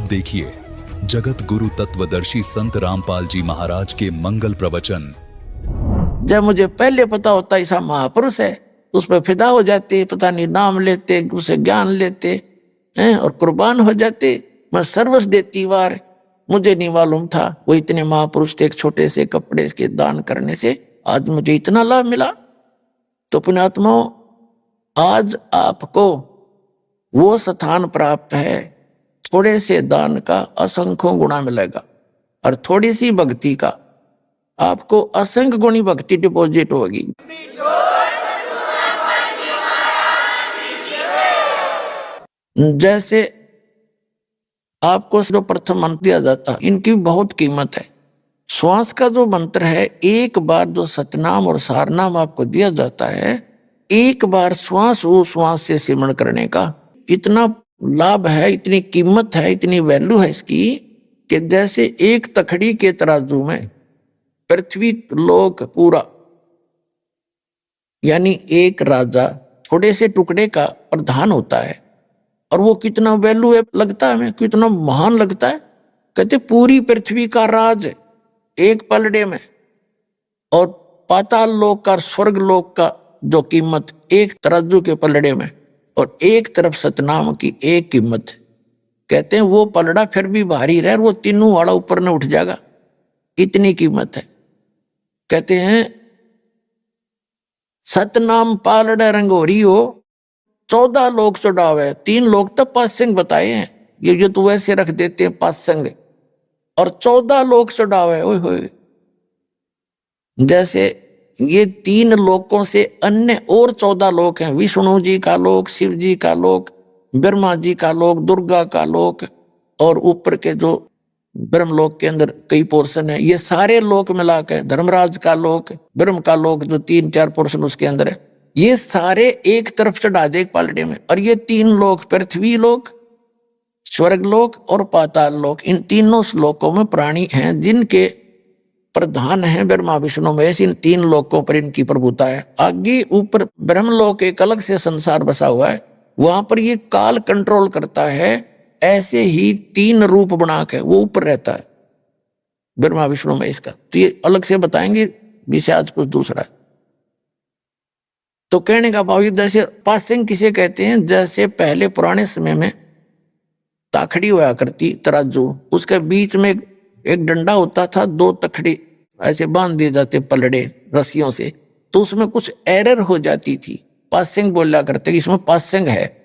देखिए जगत गुरु तत्वदर्शी संत रामपाल जी महाराज के मंगल प्रवचन। जब मुझे पहले पता होता ऐसा महापुरुष है तो उस पर फिदा हो जाते, पता नहीं नाम लेते, उसे ज्ञान लेते हैं और कुर्बान हो जाते। मैं सर्वस्व देती वार, मुझे नहीं मालूम था वो इतने महापुरुष थे। एक छोटे से कपड़े के दान करने से आज मुझे इतना लाभ मिला। तो पुण्यात्माओं, आज आपको वो स्थान प्राप्त है, थोड़े से दान का असंख्यों गुणा मिलेगा और थोड़ी सी भक्ति का आपको असंख्य गुणी भक्ति डिपॉजिट होगी। जैसे आपको जो प्रथम मंत्र दिया जाता है, इनकी बहुत कीमत है। श्वास का जो मंत्र है, एक बार जो सतनाम और सारनाम आपको दिया जाता है, एक बार श्वास वो श्वास से सिमरण करने का इतना लाभ है, इतनी कीमत है, इतनी वैल्यू है इसकी कि जैसे एक तखड़ी के तराजू में पृथ्वी लोक पूरा, यानी एक राजा थोड़े से टुकड़े का प्रधान होता है और वो कितना वैल्यू है लगता है, हमें कितना महान लगता है। कहते पूरी पृथ्वी का राज एक पलड़े में, और पाताल लोक का स्वर्ग लोक का जो कीमत एक तराजू के पलड़े में, और एक तरफ सतनाम की एक कीमत। कहते हैं वो पलड़ा फिर भी भारी रहे, वो तीनों वाला ऊपर न उठ जाएगा, इतनी कीमत है। कहते हैं सतनाम पालड़ा रंगोरी हो, 14 लोग चढ़ावे। 3 लोग तो पासंग बताए हैं, ये तो वैसे रख देते हैं पासंग, और 14 लोग चढ़ावे। ओए होए, जैसे ये 3 लोकों से अन्य और 14 लोक हैं। विष्णु जी का लोक, शिव जी का लोक, ब्रह्मा जी का लोक, दुर्गा का लोक, और ऊपर के जो ब्रह्मलोक के अंदर कई पोर्शन है, ये सारे लोक मिला के धर्मराज का लोक, ब्रह्म का लोक जो 3-4 पोर्शन उसके अंदर है, ये सारे एक तरफ चढ़ा दे एक पालड़े में। और ये 3 लोक, पृथ्वी लोक, स्वर्ग लोक और पाताल लोक, इन तीनों लोकों में प्राणी हैं जिनके प्रधान है ब्रह्मा विष्णु महेश। इन 3 लोकों पर इनकी प्रभुता है। आगे ऊपर ब्रह्मलोक एक अलग से संसार बसा हुआ है, वहां पर ये काल कंट्रोल करता है। ऐसे ही 3 रूप बना के वो ऊपर रहता है ब्रह्मा विष्णु महेश का। तो ये अलग से बताएंगे, विषय आज कुछ दूसरा है। तो कहने का भाव, जैसे पासिंग किसे कहते हैं, जैसे पहले पुराने समय में ताखड़ी हुआ करती तराजू, उसके बीच में एक डंडा होता था, 2 तखड़ी ऐसे बांध दिए जाते पलड़े रस्सियों से, तो उसमें कुछ एरर हो जाती थी, पासिंग बोला करते, इसमें पासिंग है।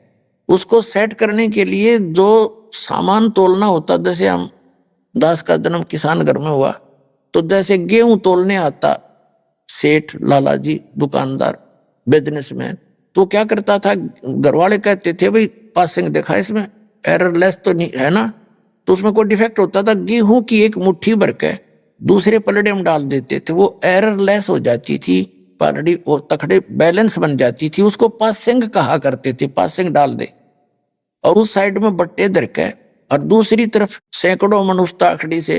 उसको सेट करने के लिए जो सामान तोलना होता, जैसे हम दास का जन्म किसान घर में हुआ, तो जैसे गेहूं तोलने आता सेठ लाला जी दुकानदार बिजनेसमैन, तो क्या करता था, घर वाले कहते थे भाई पासिंग देखा इसमें एररलेस तो नहीं है ना, तो उसमें कोई डिफेक्ट होता था, गेहूं की एक मुट्ठी भर के दूसरे पलड़े में डाल देते थे, वो एररलेस हो जाती थी पलड़ी, और तखड़े बैलेंस बन जाती थी, उसको पासिंग कहा करते थे। पासिंग डाल दे और उस साइड में बट्टे धर के, और दूसरी तरफ सैकड़ों मनुष्य ताखड़ी से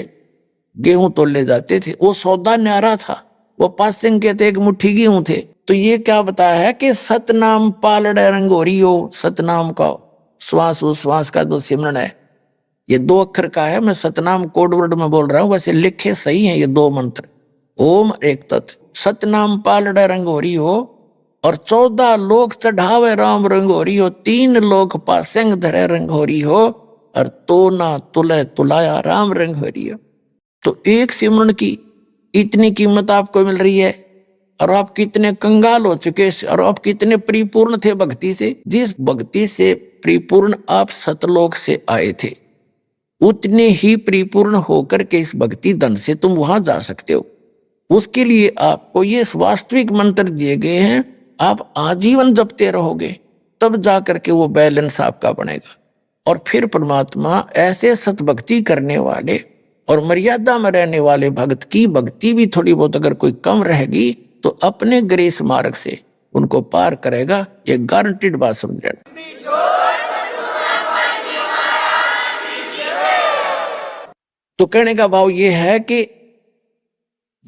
गेहूं तोले जाते थे। वो सौदा न्यारा था, वो पासिंग के थे, एक मुट्ठी गेहूं थे। तो ये क्या बताया है कि सतनाम पालड़े रंगोरी हो, सतनाम का श्वास उश्वास का जो सिमरण है, ये 2 अक्षर का है। मैं सतनाम कोड वर्ड में बोल रहा हूं, वैसे लिखे सही हैं ये 2 मंत्र, ओम एक तत्। सतनाम पालड़ा रंगोरी हो, और 14 लोक चढ़ावे राम रंगोरी हो, 3 लोक पासेंग धरे रंगोरी हो, और तो ना तुले तुलाया राम रंगोरी हो। तो एक सिमरण की इतनी कीमत आपको मिल रही है, और आप कितने कंगाल हो चुके, और आप कितने परिपूर्ण थे भक्ति से। जिस भक्ति से परिपूर्ण आप सतलोक से आए थे, उतने ही परिपूर्ण होकर के इस भक्ति धन से तुम वहां जा सकते हो। उसके लिए आपको ये वास्तविक मंत्र दिए गए हैं, आप आजीवन जपते रहोगे, तब जा करके वो बैलेंस आपका बनेगा। और फिर परमात्मा ऐसे सतभक्ति करने वाले और मर्यादा में रहने वाले भक्त की भक्ति भी थोड़ी बहुत अगर कोई कम रहेगी, तो अपने ग्रेस मार्ग से उनको पार करेगा। ये गारंटीड बात समझ लेना। तो कहने का भाव ये है कि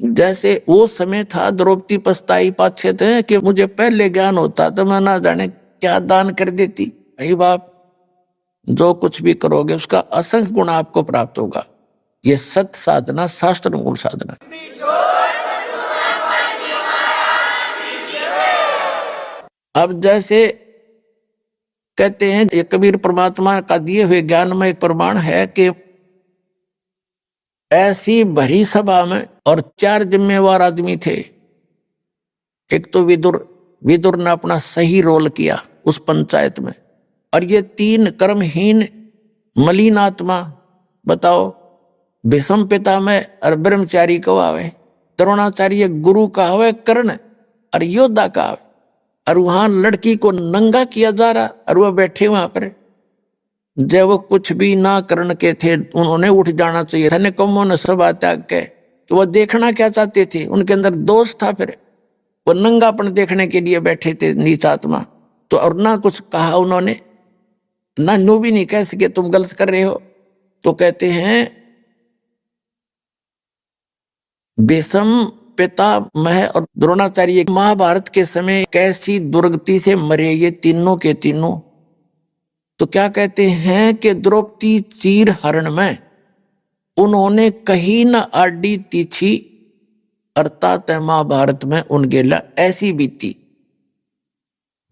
जैसे वो समय था, द्रौपदी पछताई पाछे थे कि मुझे पहले ज्ञान होता तो मैं ना जाने क्या दान कर देती। भाई बाप, जो कुछ भी करोगे उसका असंख्य गुण आपको प्राप्त होगा। ये सत साधना शास्त्र अनुकूल साधना है। अब जैसे कहते हैं ये कबीर परमात्मा का दिए हुए ज्ञान में एक प्रमाण है कि ऐसी भरी सभा में और 4 जिम्मेवार आदमी थे। एक तो विदुर, विदुर ने अपना सही रोल किया उस पंचायत में, और ये 3 कर्महीन मलिन आत्मा, बताओ, भीष्म पितामह और ब्रह्मचारी को आवे, द्रोणाचार्य गुरु कहावे, कर्ण और योद्धा कहावे, और वहां लड़की को नंगा किया जा रहा और वह बैठे वहां पर। जब वो कुछ भी ना कर्ण के थे, उन्होंने उठ जाना चाहिए था, निकम्मों ने सभा त्याग के, तो वो देखना क्या चाहते थे, उनके अंदर दोष था, फिर वो नंगापन देखने के लिए बैठे थे नीच आत्मा। तो और ना कुछ कहा उन्होंने, ना नो भी नहीं कह सके तुम गलत कर रहे हो। तो कहते हैं भीष्म पितामह और द्रोणाचार्य महाभारत के समय कैसी दुर्गति से मरे ये तीनों के तीनों। तो क्या कहते हैं कि द्रौपदी चीर हरण में उन्होंने कहीं न आडी तीछी, अर्थात महाभारत में उनके ला ऐसी बीती।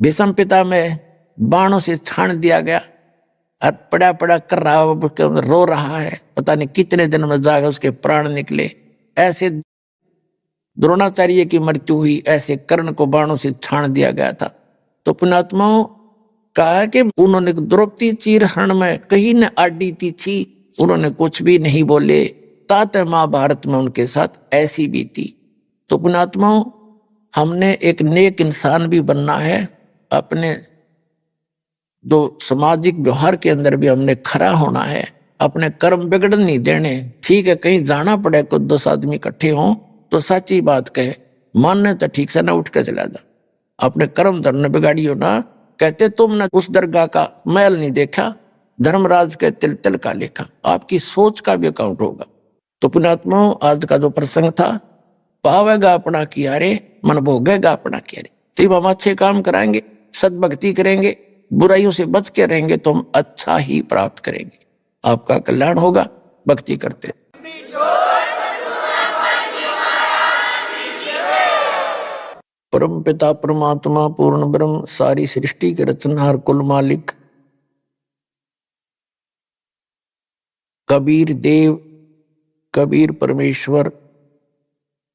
भीष्म पितामह बाणों से छान दिया गया और पड़ा पड़ा कर रहा, रो रहा है, पता नहीं कितने दिन में जाकर उसके प्राण निकले। ऐसे द्रोणाचार्य की मृत्यु हुई, ऐसे कर्ण को बाणों से छान दिया गया था। तो पुण्यात्माओं कहा कि उन्होंने द्रौपदी चीर हरण में कहीं न आडी तीछी, उन्होंने कुछ भी नहीं बोले, तात महाभारत में उनके साथ ऐसी बीती। तो पुण्यात्माओं हमने एक नेक इंसान भी बनना है, अपने जो सामाजिक व्यवहार के अंदर भी हमने खरा होना है, अपने कर्म बिगड़न नहीं देने। ठीक है, कहीं जाना पड़े, कुछ 10 आदमी इकट्ठे हों तो सच्ची बात कहे, मानने तो ठीक से ना उठ के चला जा, अपने कर्म धर्म बिगाड़ियो ना। कहते तुमने उस दरगाह का मैल नहीं देखा, धर्मराज के तिल तिल का लेखा, आपकी सोच का भी अकाउंट होगा। तो पुण्यात्माओं आज का जो प्रसंग था, पावेगा अपना किया रे, मन भोगेगा अपना किया रे। तो हम अच्छे काम कराएंगे, सद्भक्ति करेंगे, बुराइयों से बच के रहेंगे तो हम अच्छा ही प्राप्त करेंगे, आपका कल्याण होगा। भक्ति करते परम पिता परमात्मा पूर्ण ब्रह्म, सारी सृष्टि के रचनहार, कुल मालिक, कबीर देव, कबीर परमेश्वर,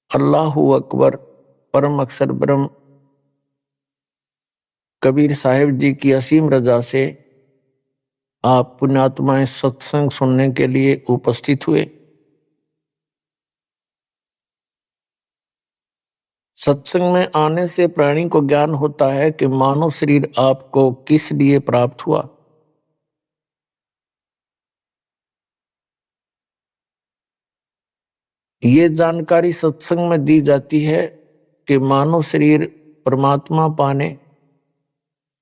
अल्लाहु अकबर, परम अक्षर ब्रह्म, कबीर साहिब जी की असीम रजा से आप पुण्यात्माएं सत्संग सुनने के लिए उपस्थित हुए। सत्संग में आने से प्राणी को ज्ञान होता है कि मानव शरीर आपको किस लिए प्राप्त हुआ। ये जानकारी सत्संग में दी जाती है कि मानव शरीर परमात्मा पाने,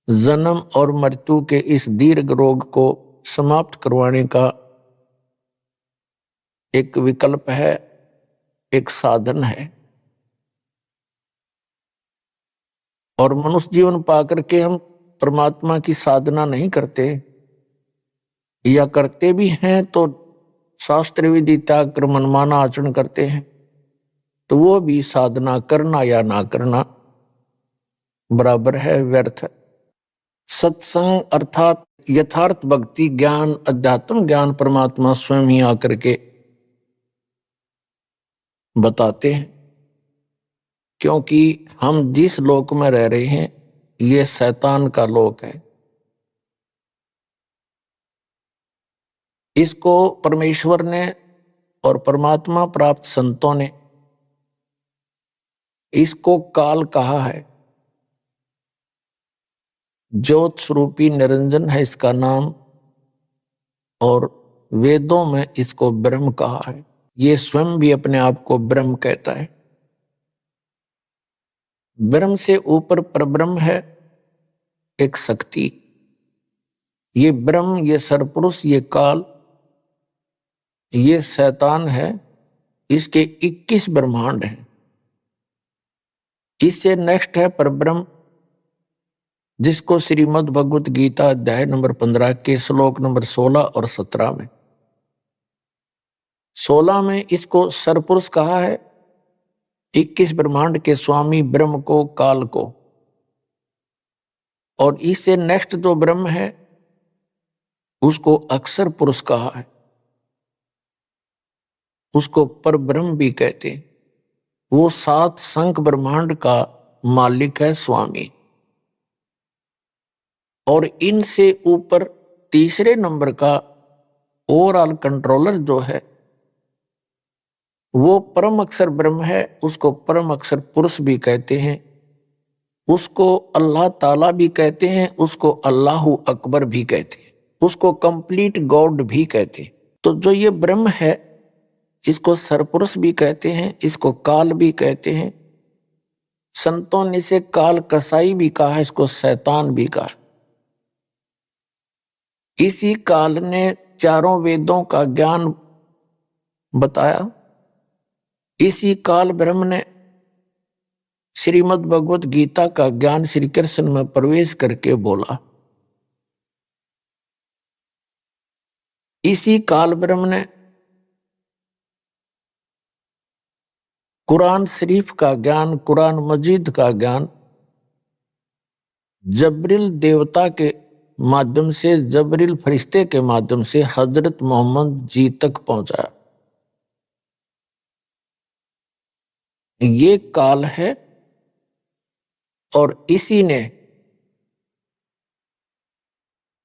जन्म और मृत्यु के इस दीर्घ रोग को समाप्त करवाने का एक विकल्प है, एक साधन है। और मनुष्य जीवन पाकर के हम परमात्मा की साधना नहीं करते, या करते भी हैं तो शास्त्र विधि त्याग कर मनमाना आचरण करते हैं, तो वो भी साधना करना या ना करना बराबर है, व्यर्थ है। सत्संग अर्थात यथार्थ भक्ति ज्ञान, अध्यात्म ज्ञान परमात्मा स्वयं ही आकर के बताते हैं, क्योंकि हम जिस लोक में रह रहे हैं ये शैतान का लोक है। इसको परमेश्वर ने और परमात्मा प्राप्त संतों ने इसको काल कहा है। ज्योत स्वरूपी निरंजन है इसका नाम, और वेदों में इसको ब्रह्म कहा है। ये स्वयं भी अपने आप को ब्रह्म कहता है। ब्रह्म से ऊपर परब्रह्म है, एक शक्ति। ये ब्रह्म, ये सरपुरुष, ये काल, ये शैतान है, इसके 21 ब्रह्मांड हैं। इससे नेक्स्ट है परब्रह्म, जिसको श्रीमद् भगवत गीता अध्याय नंबर 15 के श्लोक नंबर 16 और 17 में, 16 में इसको सरपुरुष कहा है, 21 ब्रह्मांड के स्वामी ब्रह्म को, काल को, और इससे नेक्स्ट जो ब्रह्म है उसको अक्षर पुरुष कहा है, उसको पर ब्रह्म भी कहते हैं। वो 7 संख ब्रह्मांड का मालिक है, स्वामी। और इनसे ऊपर तीसरे नंबर का ओवरऑल कंट्रोलर जो है वो परम अक्षर ब्रह्म है, उसको परम अक्षर पुरुष भी कहते हैं, उसको अल्लाह ताला भी कहते हैं, उसको अल्लाहु अकबर भी कहते हैं, उसको कंप्लीट गॉड भी कहते हैं। तो जो ये ब्रह्म है इसको सरपुरुष भी कहते हैं, इसको काल भी कहते हैं। संतों ने इसे काल कसाई भी कहा है, इसको शैतान भी कहा। इसी काल ने चारों वेदों का ज्ञान बताया। इसी काल ब्रह्म ने श्रीमद् भगवत गीता का ज्ञान श्री कृष्ण में प्रवेश करके बोला। इसी काल ब्रह्म ने कुरान शरीफ का ज्ञान, कुरान मजीद का ज्ञान जबरील देवता के माध्यम से, जबरील फरिश्ते के माध्यम से हजरत मोहम्मद जी तक पहुंचाया। ये काल है और इसी ने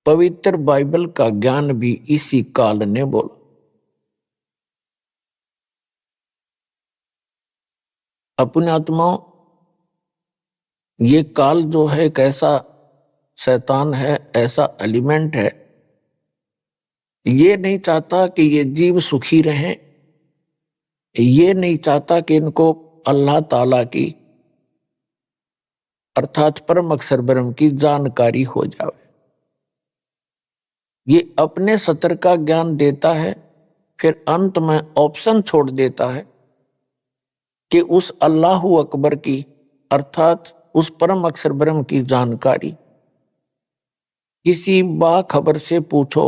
पवित्र बाइबल का ज्ञान भी इसी काल ने बोला। अपने आत्माओं, ये काल जो है एक ऐसा शैतान है, ऐसा एलिमेंट है, ये नहीं चाहता कि ये जीव सुखी रहें, ये नहीं चाहता कि इनको अल्लाह ताला की अर्थात परम अक्षर ब्रह्म की जानकारी हो जाए। ये अपने सतर का ज्ञान देता है, फिर अंत में ऑप्शन छोड़ देता है कि उस अल्लाहु अकबर की अर्थात उस परम अक्षर ब्रह्म की जानकारी किसी बाखबर से पूछो,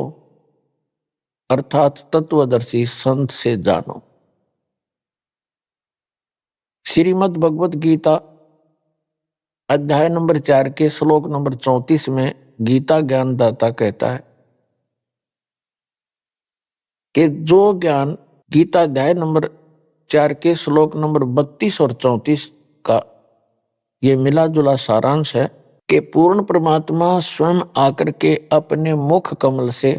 अर्थात तत्वदर्शी संत से जानो। श्रीमद् भगवत गीता अध्याय नंबर 4 के श्लोक नंबर 34 में गीता ज्ञानदाता कहता है कि जो ज्ञान गीता अध्याय नंबर 4 के श्लोक नंबर 32 और 34 का ये मिला जुला सारांश है कि पूर्ण परमात्मा स्वयं आकर के अपने मुख कमल से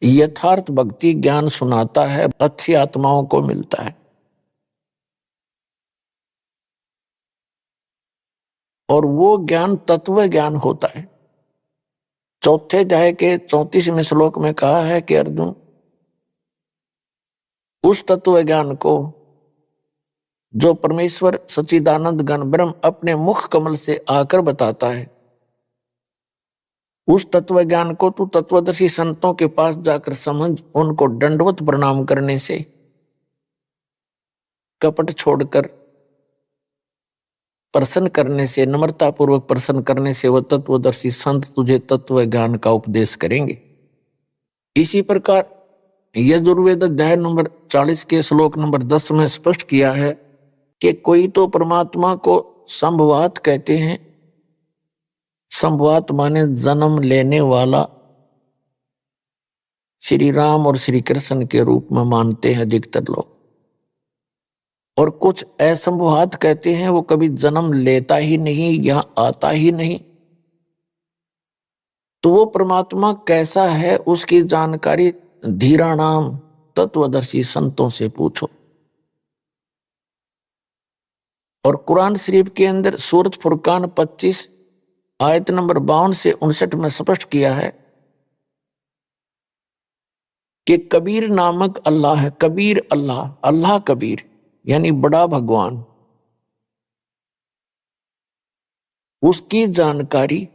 यथार्थ भक्ति ज्ञान सुनाता है, अच्छी आत्माओं को मिलता है। और वो ज्ञान तत्व ज्ञान होता है। चौथे अध्याय के 34वें श्लोक में कहा है कि अर्जुन, उस तत्व ज्ञान को जो परमेश्वर सच्चिदानंद घन ब्रह्म अपने मुख कमल से आकर बताता है, उस तत्व ज्ञान को तू तत्वदर्शी संतों के पास जाकर समझ, उनको दंडवत प्रणाम करने से, कपट छोड़कर प्रसन्न करने से, नम्रता पूर्वक प्रसन्न करने से वह तत्वदर्शी संत तुझे तत्व ज्ञान का उपदेश करेंगे। इसी प्रकार यजुर्वेद अध्याय नंबर 40 के श्लोक नंबर 10 में स्पष्ट किया है कि कोई तो परमात्मा को संभवात कहते हैं। संभवात माने जन्म लेने वाला श्री राम और श्री कृष्ण के रूप में मानते हैं अधिकतर लोग, और कुछ असंभवात कहते हैं वो कभी जन्म लेता ही नहीं, यहां आता ही नहीं। तो वो परमात्मा कैसा है उसकी जानकारी धीराणाम तत्वदर्शी संतों से पूछो। और कुरान शरीफ के अंदर सूरत फुरकान 25 आयत नंबर 52 से 59 में स्पष्ट किया है कि कबीर नामक अल्लाह है। कबीर अल्लाह, अल्लाह कबीर यानी बड़ा भगवान, उसकी जानकारी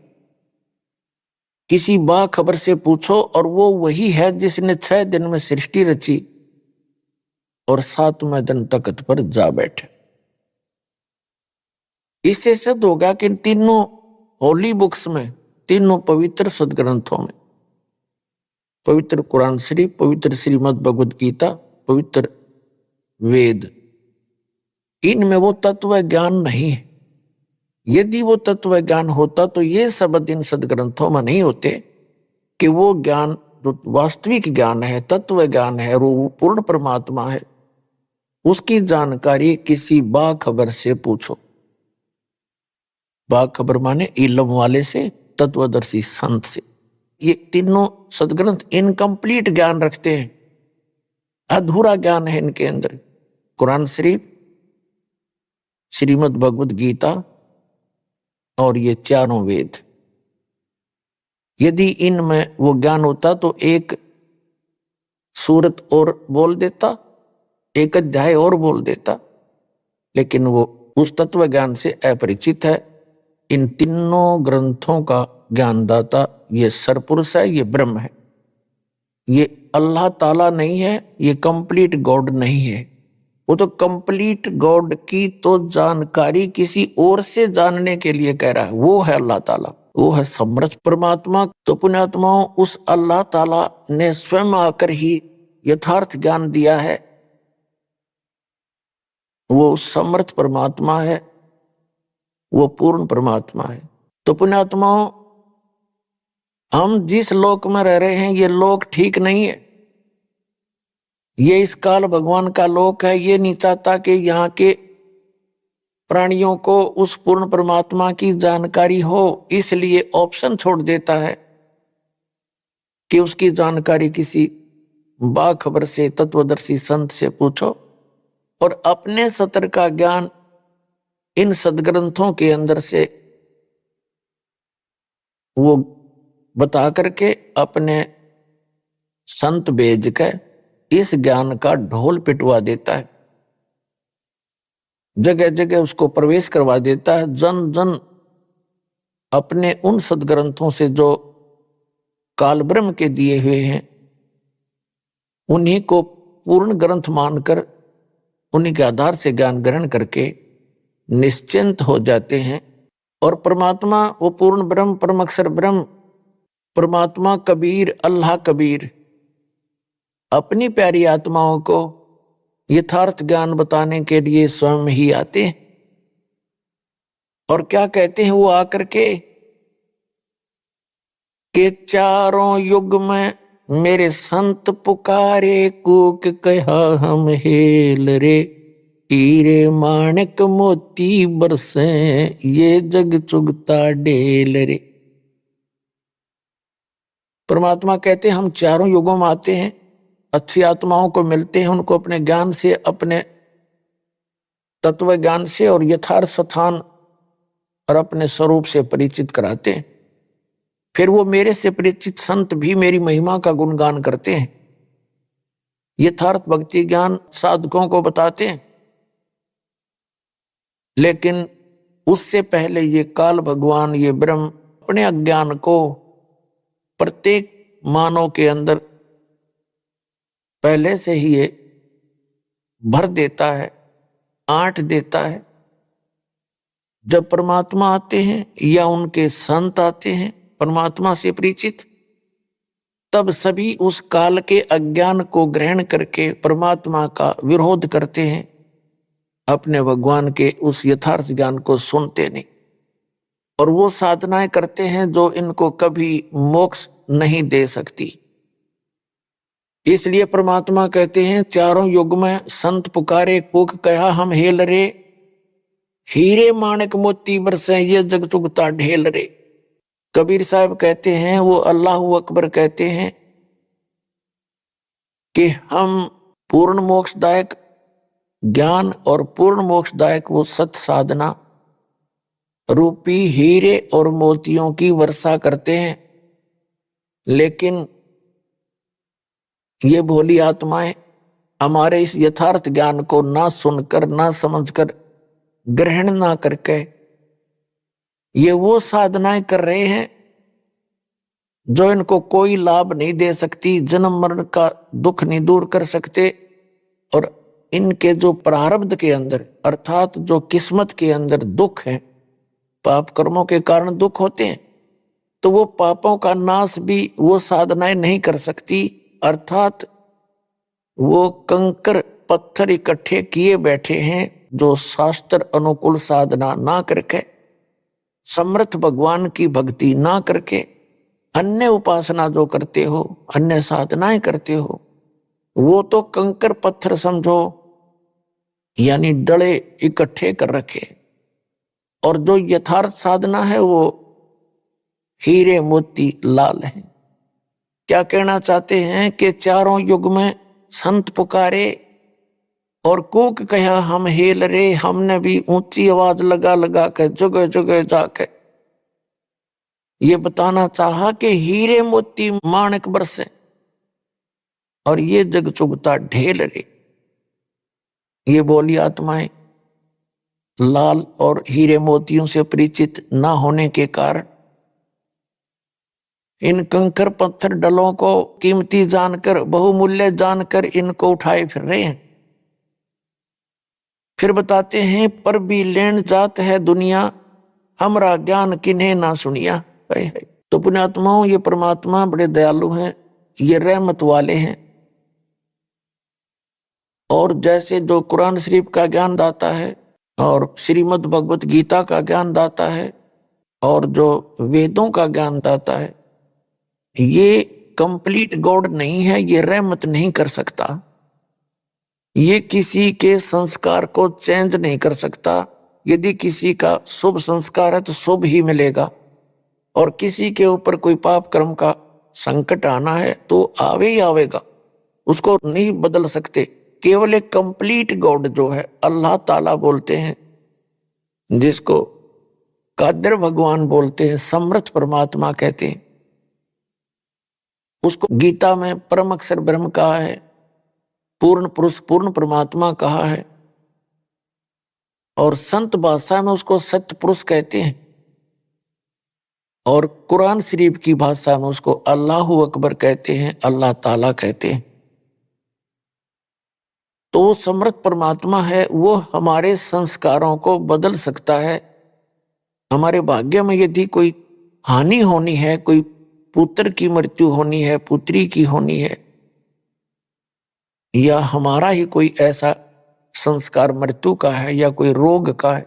किसी बाखबर से पूछो और वो वही है जिसने 6 दिन में सृष्टि रची और 7वें दिन तख्त पर जा बैठे। इससे सिद्ध होगा कि तीनों होली बुक्स में, तीनों पवित्र सदग्रंथों में, पवित्र कुरान शरीफ, पवित्र श्रीमद् भगवद गीता, पवित्र वेद, इनमें वो तत्व ज्ञान नहीं है। यदि वो तत्व ज्ञान होता तो ये शब्द इन सदग्रंथों में नहीं होते कि वो ज्ञान जो वास्तविक ज्ञान है, तत्व ज्ञान है, वो पूर्ण परमात्मा है, उसकी जानकारी किसी बाखबर से पूछो। बाखबर माने इल्म वाले से, तत्वदर्शी संत से। ये तीनों सदग्रंथ इनकम्प्लीट ज्ञान रखते हैं, अधूरा ज्ञान है इनके अंदर। कुरान शरीफ, श्रीमद् भगवद गीता और ये चारों वेद, यदि इनमें वो ज्ञान होता तो एक सूरत और बोल देता, एक अध्याय और बोल देता, लेकिन वो उस तत्व ज्ञान से अपरिचित है। इन तीनों ग्रंथों का ज्ञानदाता ये सरपुरुष है, ये ब्रह्म है, ये अल्लाह ताला नहीं है, ये कंप्लीट गॉड नहीं है। वो तो कंप्लीट गॉड की तो जानकारी किसी और से जानने के लिए कह रहा है, वो है अल्लाह ताला, वो है समर्थ परमात्मा। तो पुण्यात्माओं, उस अल्लाह ताला ने स्वयं आकर ही यथार्थ ज्ञान दिया है, वो समर्थ परमात्मा है, वो पूर्ण परमात्मा है। तो पुण्यात्माओं, हम जिस लोक में रह रहे हैं ये लोक ठीक नहीं है, ये इस काल भगवान का लोक है। ये नहीं चाहता कि यहाँ के प्राणियों को उस पूर्ण परमात्मा की जानकारी हो, इसलिए ऑप्शन छोड़ देता है कि उसकी जानकारी किसी बाखबर से, तत्वदर्शी संत से पूछो, और अपने सत्र का ज्ञान इन सदग्रंथों के अंदर से वो बता करके अपने संत भेज के इस ज्ञान का ढोल पिटवा देता है, जगह जगह उसको प्रवेश करवा देता है। जन जन अपने उन सदग्रंथों से जो काल ब्रह्म के दिए हुए हैं उन्हीं को पूर्ण ग्रंथ मानकर उन्हीं के आधार से ज्ञान ग्रहण करके निश्चिंत हो जाते हैं। और परमात्मा, वो पूर्ण ब्रह्म, परम अक्षर ब्रह्म परमात्मा कबीर, अल्लाह कबीर, अपनी प्यारी आत्माओं को यथार्थ ज्ञान बताने के लिए स्वयं ही आते हैं। और क्या कहते हैं वो आकर के चारों युग में मेरे संत पुकारे, कूक कहा हम हेल रे, हीरे माणक मोती बरसे, ये जग चुगता ढेल रे। परमात्मा कहते हैं हम चारों युगों में आते हैं, अच्छी आत्माओं को मिलते हैं, उनको अपने ज्ञान से, अपने तत्व ज्ञान से और यथार्थ स्थान और अपने स्वरूप से परिचित कराते हैं। फिर वो मेरे से परिचित संत भी मेरी महिमा का गुणगान करते हैं, यथार्थ भक्ति ज्ञान साधकों को बताते हैं। लेकिन उससे पहले ये काल भगवान, ये ब्रह्म अपने अज्ञान को प्रत्येक मानव के अंदर पहले से ही ये भर देता है, आंट देता है। जब परमात्मा आते हैं या उनके संत आते हैं परमात्मा से परिचित, तब सभी उस काल के अज्ञान को ग्रहण करके परमात्मा का विरोध करते हैं, अपने भगवान के उस यथार्थ ज्ञान को सुनते नहीं, और वो साधनाएं करते हैं जो इनको कभी मोक्ष नहीं दे सकती। इसलिए परमात्मा कहते हैं चारों युग में संत पुकारे, कूक कहा हम हेल रे, हीरे माणक मोती बरसे, ये जग चुगता ढेल रे। कबीर साहब कहते हैं, वो अल्लाह अकबर कहते हैं कि हम पूर्ण मोक्षदायक ज्ञान और पूर्ण मोक्षदायक वो सत साधना रूपी हीरे और मोतियों की वर्षा करते हैं, लेकिन ये भोली आत्माएं हमारे इस यथार्थ ज्ञान को ना सुनकर, ना समझकर, ग्रहण ना करके ये वो साधनाएं कर रहे हैं जो इनको कोई लाभ नहीं दे सकती, जन्म मरण का दुख नहीं दूर कर सकते, और इनके जो प्रारब्ध के अंदर अर्थात जो किस्मत के अंदर दुख है पाप कर्मों के कारण दुख होते हैं, तो वो पापों का नाश भी वो साधनाएं नहीं कर सकती। अर्थात वो कंकर पत्थर इकट्ठे किए बैठे हैं जो शास्त्र अनुकूल साधना ना करके, समर्थ भगवान की भक्ति ना करके, अन्य उपासना जो करते हो, अन्य साधनाएं करते हो, वो तो कंकर पत्थर समझो, यानी डले इकट्ठे कर रखे। और जो यथार्थ साधना है वो हीरे मोती लाल है। क्या कहना चाहते हैं कि चारों युग में संत पुकारे और कूक कहा हम हेल रे, हमने भी ऊंची आवाज लगा लगा के जगह जगह जाके ये बताना चाहा कि हीरे मोती माणक बरसे और ये जग चुगता ढेल रे। ये बोली आत्माएं लाल और हीरे मोतियों से परिचित ना होने के कारण इन कंकर पत्थर डलों को कीमती जानकर, बहुमूल्य जानकर इनको उठाए फिर रहे हैं। फिर बताते हैं पर भी लेन जात है दुनिया, हमरा ज्ञान किन्हें ना सुनिया। तो पुण्यात्माओं, ये परमात्मा बड़े दयालु हैं, ये रहमत वाले हैं। और जैसे जो कुरान शरीफ का ज्ञान दाता है और श्रीमद् भगवत गीता का ज्ञान दाता है और जो वेदों का ज्ञान दाता है, ये कंप्लीट गॉड नहीं है, ये रहमत नहीं कर सकता, ये किसी के संस्कार को चेंज नहीं कर सकता। यदि किसी का शुभ संस्कार है तो शुभ ही मिलेगा, और किसी के ऊपर कोई पाप कर्म का संकट आना है तो आवे ही आवेगा, उसको नहीं बदल सकते। केवल एक कंप्लीट गॉड जो है अल्लाह ताला बोलते हैं, जिसको कादर भगवान बोलते हैं, समर्थ परमात्मा कहते हैं, उसको गीता में परम अक्षर ब्रह्म कहा है, पूर्ण पुरुष पूर्ण परमात्मा कहा है, और संत भाषा में उसको सत्य पुरुष कहते हैं, और कुरान शरीफ की भाषा में उसको अल्लाहु अकबर कहते हैं, अल्लाह ताला कहते हैं। तो समर्थ परमात्मा है, वो हमारे संस्कारों को बदल सकता है। हमारे भाग्य में यदि कोई हानि होनी है, कोई पुत्र की मृत्यु होनी है, पुत्री की होनी है, या हमारा ही कोई ऐसा संस्कार मृत्यु का है या कोई रोग का है,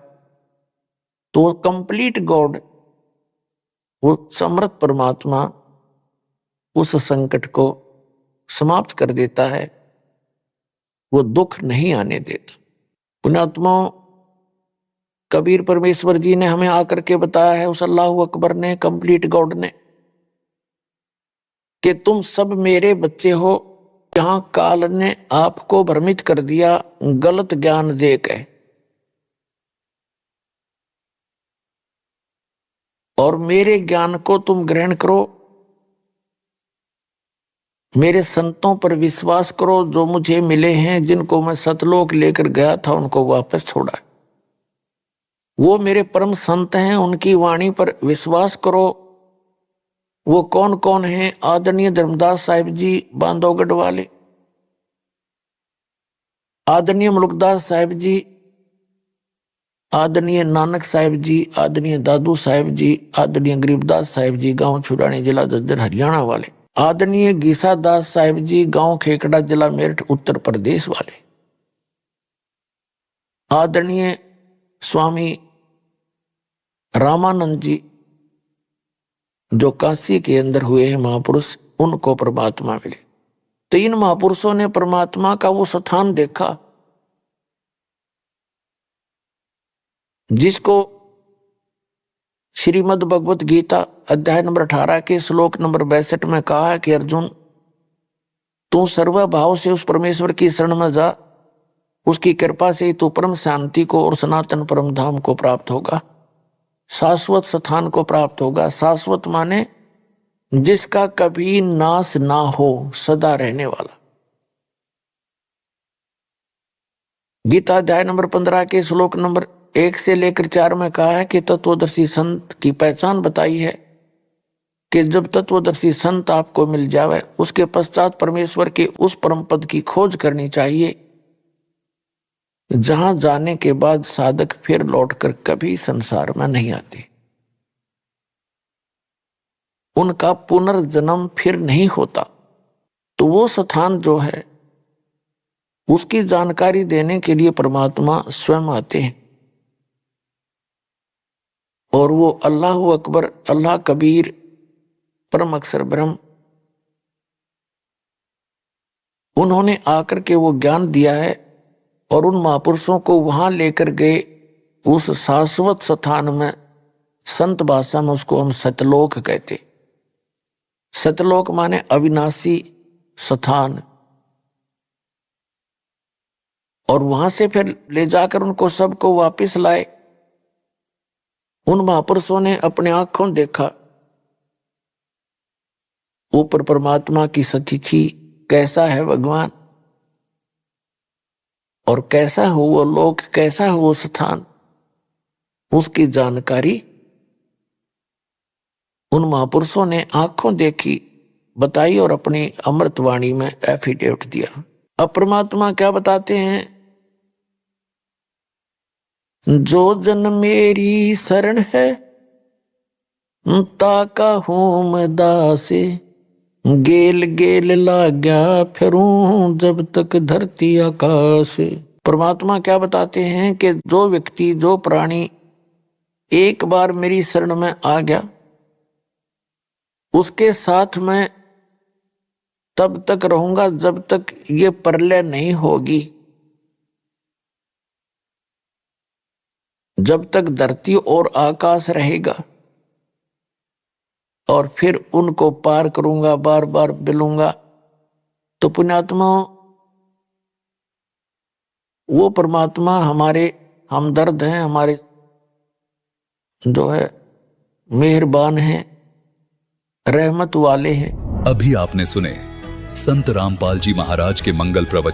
तो कंप्लीट गॉड, वो समर्थ परमात्मा उस संकट को समाप्त कर देता है, वो दुख नहीं आने देता। पुण्यात्माओं, कबीर परमेश्वर जी ने हमें आकर के बताया है, उस अल्लाहु अकबर ने, कंप्लीट गॉड ने, कि तुम सब मेरे बच्चे हो। यहां काल ने आपको भ्रमित कर दिया गलत ज्ञान देके, और मेरे ज्ञान को तुम ग्रहण करो, मेरे संतों पर विश्वास करो जो मुझे मिले हैं, जिनको मैं सतलोक लेकर गया था उनको वापस छोड़ा। वो मेरे परम संत हैं, उनकी वाणी पर विश्वास करो। वो कौन कौन हैं? आदरणीय धर्मदास साहिब जी बांधवगढ़ वाले, आदरणीय मुल्कदास साहिब जी, आदरणीय नानक साहिब जी, आदरणीय दादू साहिब जी, आदरणीय गरीबदास साहिब जी गांव छुड़ानी जिला जज्जर हरियाणा वाले, आदरणीय गीसा दास साहिब जी गांव खेकड़ा जिला मेरठ उत्तर प्रदेश वाले, आदरणीय स्वामी रामानंद जी जो काशी के अंदर हुए हैं महापुरुष, उनको परमात्मा मिले। तो इन महापुरुषों ने परमात्मा का वो स्थान देखा जिसको श्रीमद् भगवत गीता अध्याय नंबर 18 के श्लोक नंबर 62 में कहा है कि अर्जुन, तू सर्वभाव से उस परमेश्वर की शरण में जा, उसकी कृपा से तू परम शांति को और सनातन परम धाम को प्राप्त होगा, शाश्वत स्थान को प्राप्त होगा। शाश्वत माने जिसका कभी नाश ना हो, सदा रहने वाला। गीता अध्याय नंबर 15 के श्लोक नंबर 1 से लेकर 4 में कहा है कि तत्वदर्शी संत की पहचान बताई है कि जब तत्वदर्शी संत आपको मिल जावे, उसके पश्चात परमेश्वर के उस परम पद की खोज करनी चाहिए जहां जाने के बाद साधक फिर लौटकर कभी संसार में नहीं आते। उनका पुनर्जन्म फिर नहीं होता। तो वो स्थान जो है उसकी जानकारी देने के लिए परमात्मा स्वयं आते हैं और वो अल्लाह अकबर, अल्लाह कबीर, परम अक्षर ब्रह्म, उन्होंने आकर के वो ज्ञान दिया है और उन महापुरुषों को वहां लेकर गए उस शाश्वत स्थान में। संत भाषा में उसको हम सतलोक कहते। सतलोक माने अविनाशी स्थान। और वहां से फिर ले जाकर उनको सबको वापस लाए। उन महापुरुषों ने अपने आंखों देखा ऊपर परमात्मा की सतिथि, कैसा है भगवान और कैसा हो वो लोक, कैसा हो वो स्थान, उसकी जानकारी उन महापुरुषों ने आंखों देखी, बताई और अपनी अमृतवाणी में एफिडेविट दिया। अब परमात्मा क्या बताते हैं, जो जन मेरी शरण है ताका हूं मैं दासे, गेल गेल लाग्या फिरूं जब तक धरती आकाश। परमात्मा क्या बताते हैं कि जो व्यक्ति, जो प्राणी एक बार मेरी शरण में आ गया, उसके साथ मैं तब तक रहूंगा जब तक ये प्रलय नहीं होगी, जब तक धरती और आकाश रहेगा। और फिर उनको पार करूंगा, बार बार मिलूंगा। तो पुण्यात्मा, वो परमात्मा हमारे हमदर्द हैं, हमारे जो है मेहरबान हैं, रहमत वाले हैं। अभी आपने सुने संत रामपाल जी महाराज के मंगल प्रवचन।